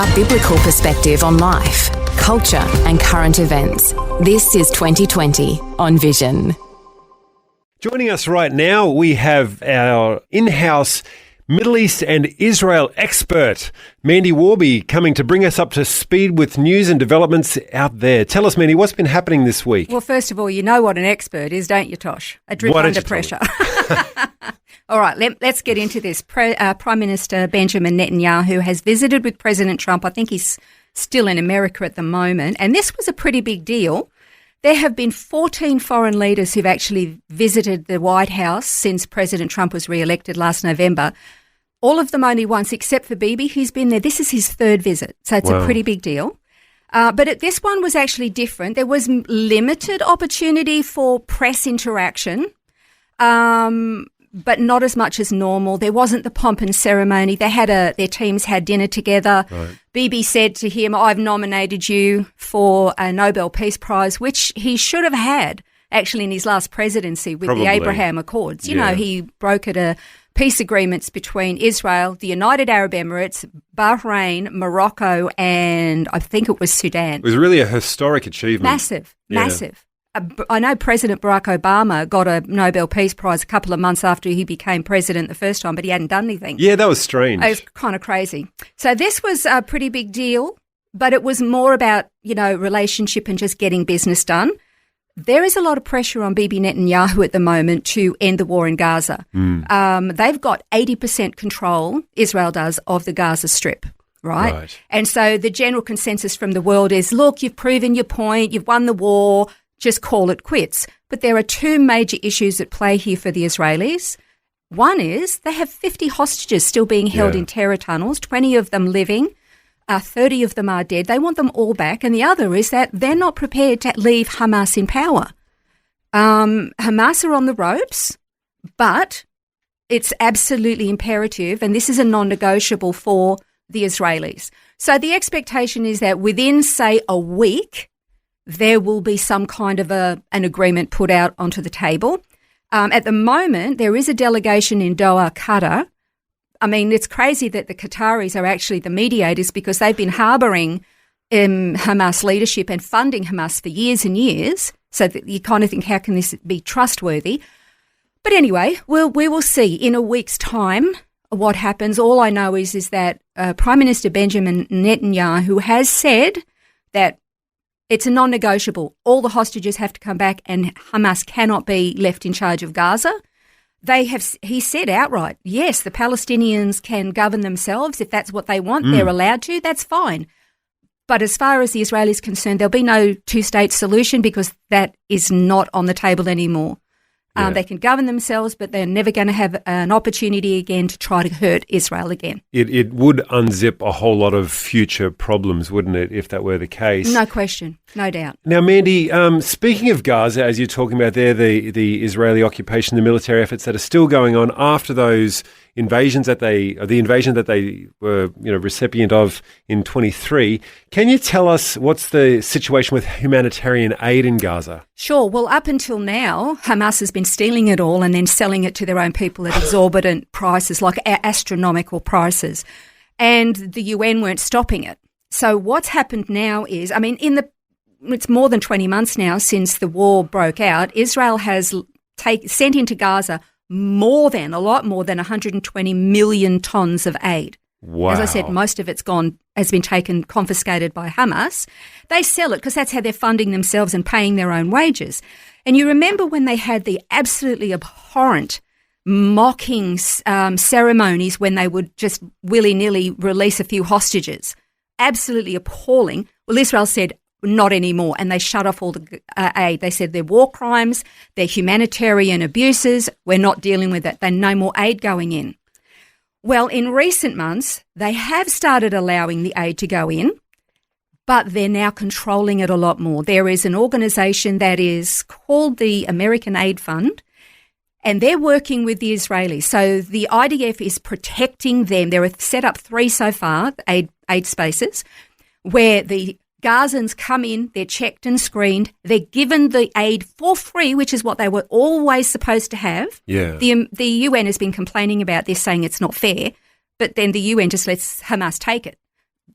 A biblical perspective on life, culture and current events. This is 2020 on Vision. Joining us right now, we have our in-house Middle East and Israel expert, Mandy Worby, coming to bring us up to speed with news and developments out there. Tell us, Mandy, what's been happening this week? Well, first of all, you know what an expert is, don't you, Tosh? A drip under pressure. All right, let's get into this. Prime Minister Benjamin Netanyahu has visited with President Trump. I think he's still in America at the moment. And this was a pretty big deal. There have been 14 foreign leaders who've actually visited the White House since President Trump was re-elected last November. All of them only once, except for Bibi, who's been there. This is his third visit, so it's a pretty big deal. But this one was actually different. There was limited opportunity for press interaction, but not as much as normal. There wasn't the pomp and ceremony. Their teams had dinner together. Right. Bibi said to him, "I've nominated you for a Nobel Peace Prize," which he should have had actually in his last presidency with the Abraham Accords. You know, he brokered peace agreements between Israel, the United Arab Emirates, Bahrain, Morocco, and I think it was Sudan. It was really a historic achievement. Massive. I know President Barack Obama got a Nobel Peace Prize a couple of months after he became president the first time, but he hadn't done anything. Yeah, that was strange. It was kind of crazy. So this was a pretty big deal, but it was more about, relationship and just getting business done. There is a lot of pressure on Bibi Netanyahu at the moment to end the war in Gaza. They've got 80% control, Israel does, of the Gaza Strip. Right? And so the general consensus from the world is, look, you've proven your point, you've won the war, just call it quits. But there are two major issues at play here for the Israelis. One is they have 50 hostages still being held in terror tunnels, 20 of them living, 30 of them are dead. They want them all back. And the other is that they're not prepared to leave Hamas in power. Hamas are on the ropes, but it's absolutely imperative, and this is a non-negotiable for the Israelis. So the expectation is that within, say, a week, there will be some kind of an agreement put out onto the table. At the moment, there is a delegation in Doha, Qatar. I mean, it's crazy that the Qataris are actually the mediators because they've been harbouring Hamas leadership and funding Hamas for years and years. So that you kind of think, how can this be trustworthy? But anyway, we will see in a week's time what happens. All I know is that Prime Minister Benjamin Netanyahu has said that it's a non-negotiable. All the hostages have to come back and Hamas cannot be left in charge of Gaza. He said outright, yes, the Palestinians can govern themselves if that's what they want. They're allowed to. That's fine. But as far as the Israelis is concerned, there'll be no two-state solution because that is not on the table anymore. They can govern themselves, but they're never going to have an opportunity again to try to hurt Israel again. It would unzip a whole lot of future problems, wouldn't it, if that were the case? No question, no doubt. Now, Mandy, speaking of Gaza, as you're talking about there, the Israeli occupation, the military efforts that are still going on after those invasion that they were, recipient of in 23. Can you tell us what's the situation with humanitarian aid in Gaza? Sure. Well, up until now, Hamas has been stealing it all and then selling it to their own people at exorbitant prices, like astronomical prices. And the UN weren't stopping it. So what's happened now is, it's more than 20 months now since the war broke out. Israel has sent into Gaza a lot more than 120 million tons of aid. Wow. As I said, most of it's has been confiscated by Hamas. They sell it because that's how they're funding themselves and paying their own wages. And you remember when they had the absolutely abhorrent mocking ceremonies when they would just willy-nilly release a few hostages. Absolutely appalling. Well, Israel said, not anymore, and they shut off all the aid. They said they're war crimes, they're humanitarian abuses, we're not dealing with it. There's no more aid going in. Well, in recent months, they have started allowing the aid to go in, but they're now controlling it a lot more. There is an organisation that is called the American Aid Fund, and they're working with the Israelis. So the IDF is protecting them. There are set up 3 so far, aid spaces, where the Gazans come in, they're checked and screened, they're given the aid for free, which is what they were always supposed to have. Yeah. The UN has been complaining about this, saying it's not fair, but then the UN just lets Hamas take it.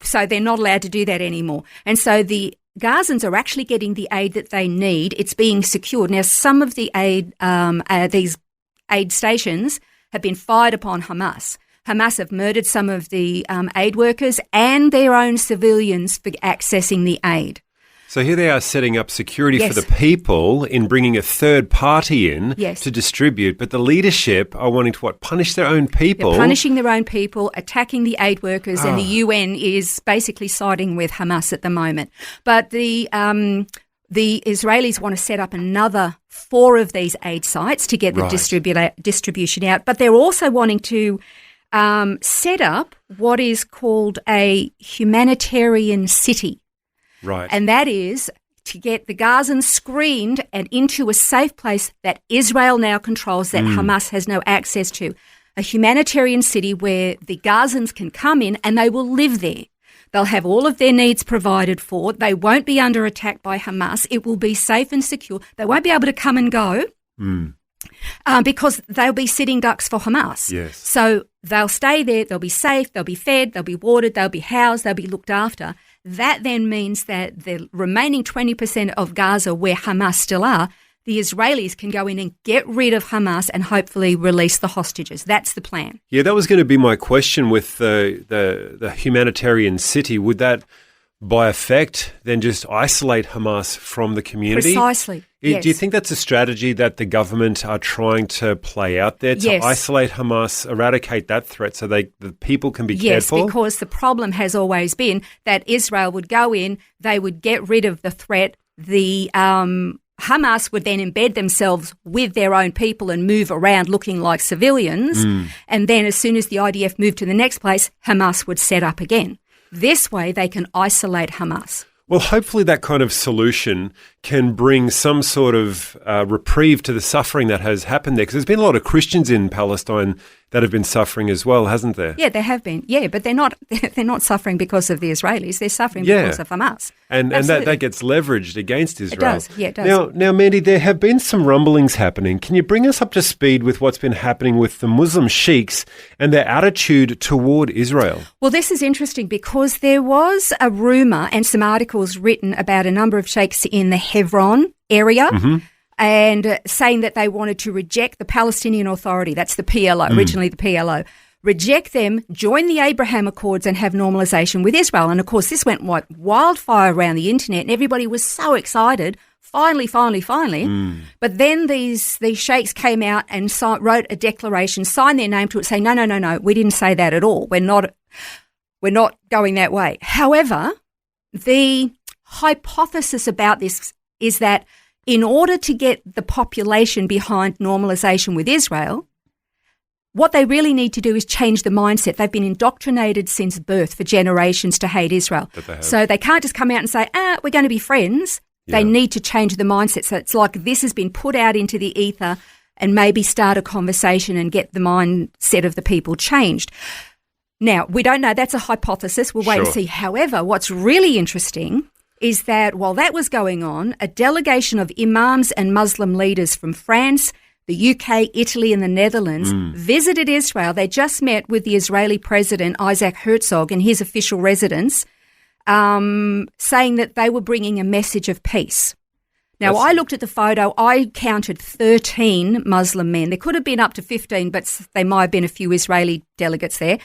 So they're not allowed to do that anymore. And so the Gazans are actually getting the aid that they need. It's being secured. Now, some of the aid, these aid stations have been fired upon Hamas. Hamas have murdered some of the aid workers and their own civilians for accessing the aid. So here they are setting up security Yes. for the people in bringing a third party in Yes. to distribute, but the leadership are wanting to punish their own people. They're punishing their own people, attacking the aid workers, and the UN is basically siding with Hamas at the moment. But the Israelis want to set up another 4 of these aid sites to get the distribution out, but they're also wanting to set up what is called a humanitarian city. Right. And that is to get the Gazans screened and into a safe place that Israel now controls, that Hamas has no access to. A humanitarian city where the Gazans can come in and they will live there. They'll have all of their needs provided for. They won't be under attack by Hamas. It will be safe and secure. They won't be able to come and go because they'll be sitting ducks for Hamas. Yes. So they'll stay there. They'll be safe. They'll be fed. They'll be watered. They'll be housed. They'll be looked after. That then means that the remaining 20% of Gaza where Hamas still are, the Israelis can go in and get rid of Hamas and hopefully release the hostages. That's the plan. Yeah, that was going to be my question with the humanitarian city. Would that, by effect, then just isolate Hamas from the community? Precisely. Yes. Do you think that's a strategy that the government are trying to play out there, to Yes. isolate Hamas, eradicate that threat so the people can be cared for? Yes, because the problem has always been that Israel would go in, they would get rid of the threat, the Hamas would then embed themselves with their own people and move around looking like civilians, and then as soon as the IDF moved to the next place, Hamas would set up again. This way they can isolate Hamas. Well, hopefully that kind of solution can bring some sort of reprieve to the suffering that has happened there, because there's been a lot of Christians in Palestine that have been suffering as well, hasn't there? Yeah, there have been. Yeah, but they're not suffering because of the Israelis. They're suffering because of Hamas. And that gets leveraged against Israel. It does. Yeah, it does. Now, Mandy, there have been some rumblings happening. Can you bring us up to speed with what's been happening with the Muslim sheiks and their attitude toward Israel? Well, this is interesting because there was a rumour and some articles written about a number of sheiks in the Hebron area and saying that they wanted to reject the Palestinian Authority. That's the PLO, originally the PLO. Reject them, join the Abraham Accords and have normalisation with Israel. And, of course, this went like wildfire around the internet and everybody was so excited. Finally. But then these sheikhs came out and wrote a declaration, signed their name to it, saying, no, we didn't say that at all. We're not going that way. However, the hypothesis about this is that in order to get the population behind normalisation with Israel, what they really need to do is change the mindset. They've been indoctrinated since birth for generations to hate Israel. So they can't just come out and say, we're going to be friends. Yeah. They need to change the mindset. So it's like this has been put out into the ether and maybe start a conversation and get the mindset of the people changed. Now, we don't know. That's a hypothesis. We'll wait and see. However, what's really interesting is that while that was going on, a delegation of imams and Muslim leaders from France, the UK, Italy and the Netherlands visited Israel. They just met with the Israeli President Isaac Herzog in his official residence, saying that they were bringing a message of peace. Now, I looked at the photo. I counted 13 Muslim men. There could have been up to 15, but there might have been a few Israeli delegates there.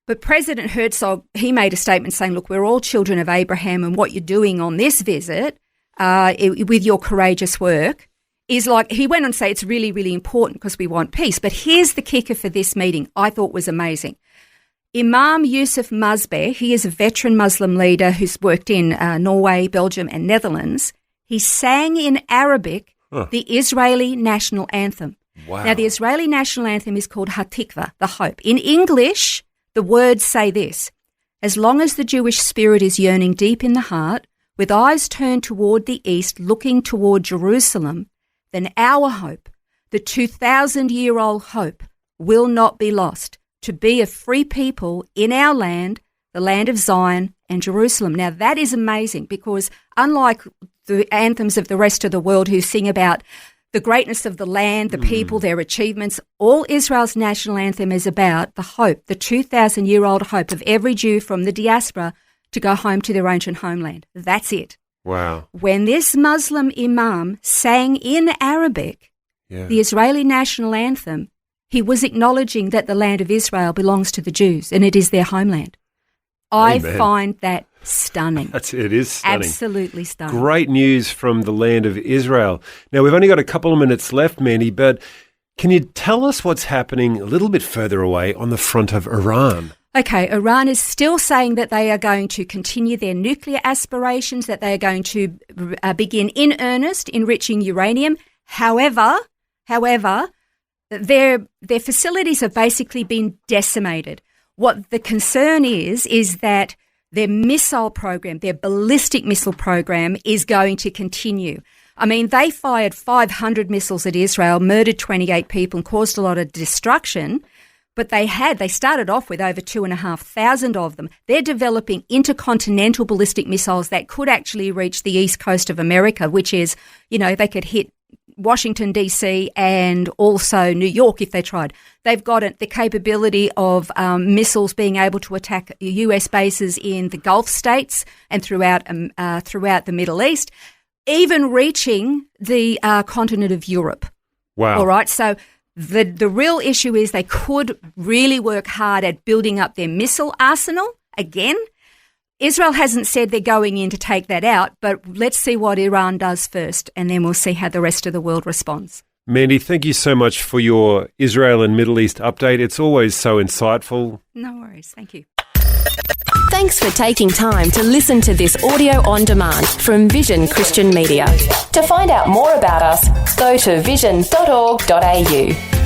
But President Herzog, he made a statement saying, look, we're all children of Abraham and what you're doing on this visit with your courageous work is like, he went on to say it's really, really important because we want peace. But here's the kicker for this meeting I thought was amazing. Imam Yusuf Mazbeh, he is a veteran Muslim leader who's worked in Norway, Belgium and Netherlands. He sang in Arabic the Israeli national anthem. Wow. Now, the Israeli national anthem is called Hatikva, the hope. In English, the words say this: as long as the Jewish spirit is yearning deep in the heart, with eyes turned toward the east, looking toward Jerusalem, then our hope, the 2,000-year-old hope, will not be lost, to be a free people in our land, the land of Zion and Jerusalem. Now, that is amazing because unlike the anthems of the rest of the world who sing about the greatness of the land, the people, their achievements. All Israel's national anthem is about the hope, the 2,000-year-old hope of every Jew from the diaspora to go home to their ancient homeland. That's it. Wow. When this Muslim imam sang in Arabic the Israeli national anthem, he was acknowledging that the land of Israel belongs to the Jews and it is their homeland. I find that stunning. It is stunning. Absolutely stunning. Great news from the land of Israel. Now, we've only got a couple of minutes left, Mandy, but can you tell us what's happening a little bit further away on the front of Iran? Okay, Iran is still saying that they are going to continue their nuclear aspirations, that they are going to begin in earnest enriching uranium. However, their facilities have basically been decimated. What the concern is that their missile program, their ballistic missile program, is going to continue. I mean, they fired 500 missiles at Israel, murdered 28 people and caused a lot of destruction. But they started off with over 2,500 of them. They're developing intercontinental ballistic missiles that could actually reach the east coast of America, which is, they could hit Washington, D.C. and also New York if they tried. They've got the capability of missiles being able to attack US bases in the Gulf states and throughout the Middle East, even reaching the continent of Europe. Wow. All right, so the real issue is they could really work hard at building up their missile arsenal again. Israel hasn't said they're going in to take that out, but let's see what Iran does first, and then we'll see how the rest of the world responds. Mandy, thank you so much for your Israel and Middle East update. It's always so insightful. No worries. Thank you. Thanks for taking time to listen to this audio on demand from Vision Christian Media. To find out more about us, go to vision.org.au.